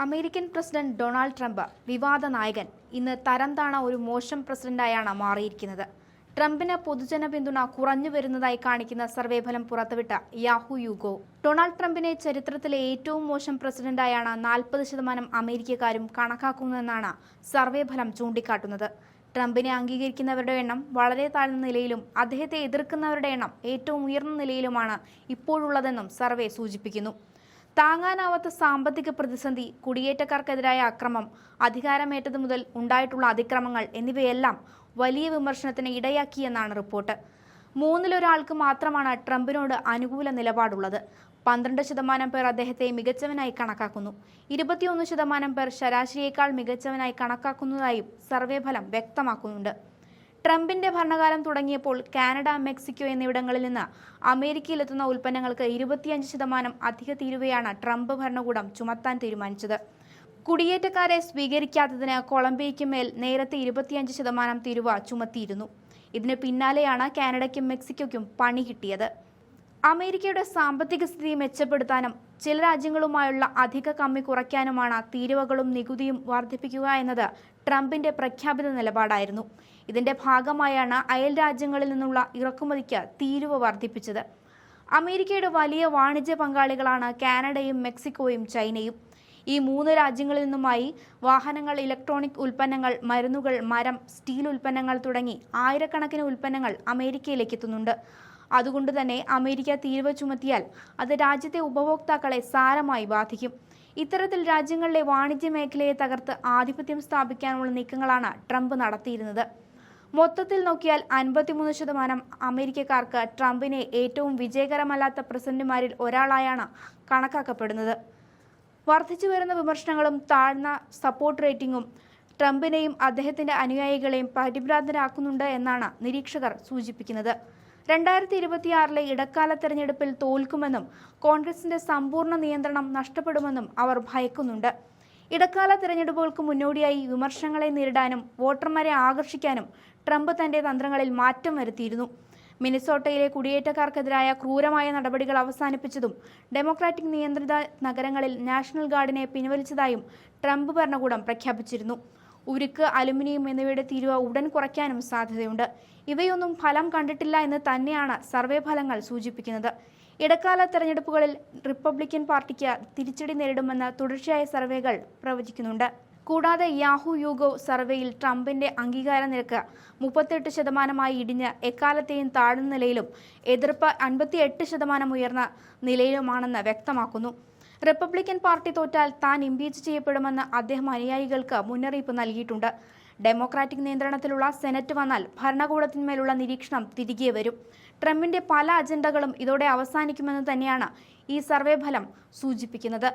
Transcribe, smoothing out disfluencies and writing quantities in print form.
American president Donald Trump വിവാദ നായകൻ ഇന്ന് തരംതാണ ഒരു മോശം പ്രസിഡന്റായാണ് മാറിയിരിക്കുന്നത്. ട്രംപിന് പൊതുജന പിന്തുണ കുറഞ്ഞു വരുന്നതായി കാണിക്കുന്ന സർവേ ഫലം പുറത്തുവിട്ട യാഹൂ യുഗോ ഡൊണാൾഡ് ട്രംപിനെ ചരിത്രത്തിലെ ഏറ്റവും മോശം പ്രസിഡന്റായാണ് 40% അമേരിക്കക്കാരും കണക്കാക്കുന്നതെന്നാണ് സർവേ ഫലം ചൂണ്ടിക്കാട്ടുന്നത്. ട്രംപിനെ അംഗീകരിക്കുന്നവരുടെ എണ്ണം വളരെ താഴ്ന്ന നിലയിലും അദ്ദേഹത്തെ എതിർക്കുന്നവരുടെ എണ്ണം ഏറ്റവും ഉയർന്ന നിലയിലുമാണ് ഇപ്പോഴുള്ളതെന്നും സർവേ സൂചിപ്പിക്കുന്നു. താങ്ങാനാവാത്ത സാമ്പത്തിക പ്രതിസന്ധി, കുടിയേറ്റക്കാർക്കെതിരായ അക്രമം, അധികാരമേറ്റതു മുതൽ ഉണ്ടായിട്ടുള്ള അതിക്രമങ്ങൾ എന്നിവയെല്ലാം വലിയ വിമർശനത്തിന് ഇടയാക്കിയെന്നാണ് റിപ്പോർട്ട്. മൂന്നിലൊരാൾക്ക് മാത്രമാണ് ട്രംപിനോട് അനുകൂല നിലപാടുള്ളത്. 12% പേർ അദ്ദേഹത്തെ മികച്ചവനായി കണക്കാക്കുന്നു. 21% പേർ ശരാശരിയേക്കാൾ മികച്ചവനായി കണക്കാക്കുന്നതായും സർവേ ഫലം വ്യക്തമാക്കുന്നുണ്ട്. ട്രംപിന്റെ ഭരണകാലം തുടങ്ങിയപ്പോൾ കാനഡ, മെക്സിക്കോ എന്നിവിടങ്ങളിൽ നിന്ന് അമേരിക്കയിലെത്തുന്ന ഉൽപ്പന്നങ്ങൾക്ക് 25% അധിക തീരുവയാണ് ട്രംപ് ഭരണകൂടം ചുമത്താൻ തീരുമാനിച്ചത്. കുടിയേറ്റക്കാരെ സ്വീകരിക്കാത്തതിന് കൊളംബിയയ്ക്ക് മേൽ നേരത്തെ 25% തീരുവ ചുമത്തിയിരുന്നു. ഇതിന് പിന്നാലെയാണ് കാനഡയ്ക്കും മെക്സിക്കോയ്ക്കും പണി കിട്ടിയത്. അമേരിക്കയുടെ സാമ്പത്തിക സ്ഥിതി മെച്ചപ്പെടുത്താനും ചില രാജ്യങ്ങളുമായുള്ള അധിക കമ്മി കുറയ്ക്കാനുമാണ് തീരുവകളും നികുതിയും വർദ്ധിപ്പിക്കുക എന്നത് ട്രംപിന്റെ പ്രഖ്യാപിത നിലപാടായിരുന്നു. ഇതിന്റെ ഭാഗമായാണ് അയൽ രാജ്യങ്ങളിൽ നിന്നുള്ള ഇറക്കുമതിക്ക് തീരുവ വർദ്ധിപ്പിച്ചത്. അമേരിക്കയുടെ വലിയ വാണിജ്യ പങ്കാളികളാണ് കാനഡയും മെക്സിക്കോയും ചൈനയും. ഈ 3 രാജ്യങ്ങളിൽ നിന്നുമായി വാഹനങ്ങൾ, ഇലക്ട്രോണിക് ഉൽപ്പന്നങ്ങൾ, മരുന്നുകൾ, മരം, സ്റ്റീൽ ഉൽപ്പന്നങ്ങൾ തുടങ്ങി ആയിരക്കണക്കിന് ഉൽപ്പന്നങ്ങൾ അമേരിക്കയിലേക്ക് എത്തുന്നുണ്ട്. അതുകൊണ്ട് തന്നെ അമേരിക്ക തീരുവ ചുമത്തിയാൽ അത് രാജ്യത്തെ ഉപഭോക്താക്കളെ സാരമായി ബാധിക്കും. ഇത്തരത്തിൽ രാജ്യങ്ങളിലെ വാണിജ്യ മേഖലയെ തകർത്ത് ആധിപത്യം സ്ഥാപിക്കാനുള്ള നീക്കങ്ങളാണ് ട്രംപ് നടത്തിയിരുന്നത്. മൊത്തത്തിൽ നോക്കിയാൽ 53% അമേരിക്കക്കാർക്ക് ട്രംപിനെ ഏറ്റവും വിജയകരമല്ലാത്ത പ്രസിഡന്റുമാരിൽ ഒരാളായാണ് കണക്കാക്കപ്പെടുന്നത്. വർദ്ധിച്ചു വരുന്ന വിമർശനങ്ങളും താഴ്ന്ന സപ്പോർട്ട് റേറ്റിംഗും ട്രംപിനെയും അദ്ദേഹത്തിന്റെ അനുയായികളെയും പരിഭ്രാന്തരാക്കുന്നുണ്ട് എന്നാണ് നിരീക്ഷകർ സൂചിപ്പിക്കുന്നത്. 2026 ഇടക്കാല തെരഞ്ഞെടുപ്പിൽ തോൽക്കുമെന്നും കോൺഗ്രസിന്റെ സമ്പൂർണ്ണ നിയന്ത്രണം നഷ്ടപ്പെടുമെന്നും അവർ ഭയക്കുന്നുണ്ട്. ഇടക്കാല തെരഞ്ഞെടുപ്പുകൾക്ക് മുന്നോടിയായി വിമർശനങ്ങളെ നേരിടാനും വോട്ടർമാരെ ആകർഷിക്കാനും ട്രംപ് തന്റെ തന്ത്രങ്ങളിൽ മാറ്റം വരുത്തിയിരുന്നു. മിനസോട്ടയിലെ കുടിയേറ്റക്കാർക്കെതിരായ ക്രൂരമായ നടപടികൾ അവസാനിപ്പിച്ചതും ഡെമോക്രാറ്റിക് നിയന്ത്രിത നഗരങ്ങളിൽ നാഷണൽ ഗാർഡിനെ പിൻവലിച്ചതായും ട്രംപ് ഭരണകൂടം പ്രഖ്യാപിച്ചിരുന്നു. ഉരുക്ക്, അലുമിനിയം എന്നിവയുടെ തീരുവ ഉടൻ കുറയ്ക്കാനും സാധ്യതയുണ്ട്. ഇവയൊന്നും ഫലം കണ്ടിട്ടില്ല എന്ന് തന്നെയാണ് സർവേ ഫലങ്ങൾ സൂചിപ്പിക്കുന്നത്. ഇടക്കാല തെരഞ്ഞെടുപ്പുകളിൽ റിപ്പബ്ലിക്കൻ പാർട്ടിക്ക് തിരിച്ചടി നേരിടുമെന്ന് തുടർച്ചയായ സർവേകൾ പ്രവചിക്കുന്നുണ്ട്. കൂടാതെ യാഹൂ യുഗോ സർവേയിൽ ട്രംപിന്റെ അംഗീകാര നിരക്ക് 38% ഇടിഞ്ഞ് എക്കാലത്തെയും താഴ്ന്ന നിലയിലും എതിർപ്പ് 58% ഉയർന്ന നിലയിലുമാണെന്ന് വ്യക്തമാക്കുന്നു. റിപ്പബ്ലിക്കൻ പാർട്ടി തോറ്റാൽ താൻ ഇംപീച്ച് ചെയ്യപ്പെടുമെന്ന് അദ്ദേഹം അനുയായികൾക്ക് മുന്നറിയിപ്പ് നൽകിയിട്ടുണ്ട്. ഡെമോക്രാറ്റിക് നിയന്ത്രണത്തിലുള്ള സെനറ്റ് വന്നാൽ ഭരണകൂടത്തിന്മേലുള്ള നിരീക്ഷണം തിരികെ വരും. ട്രംപിന്റെ പല അജണ്ടകളും ഇതോടെ അവസാനിക്കുമെന്ന് തന്നെയാണ് ഈ സർവേ ഫലം സൂചിപ്പിക്കുന്നത്.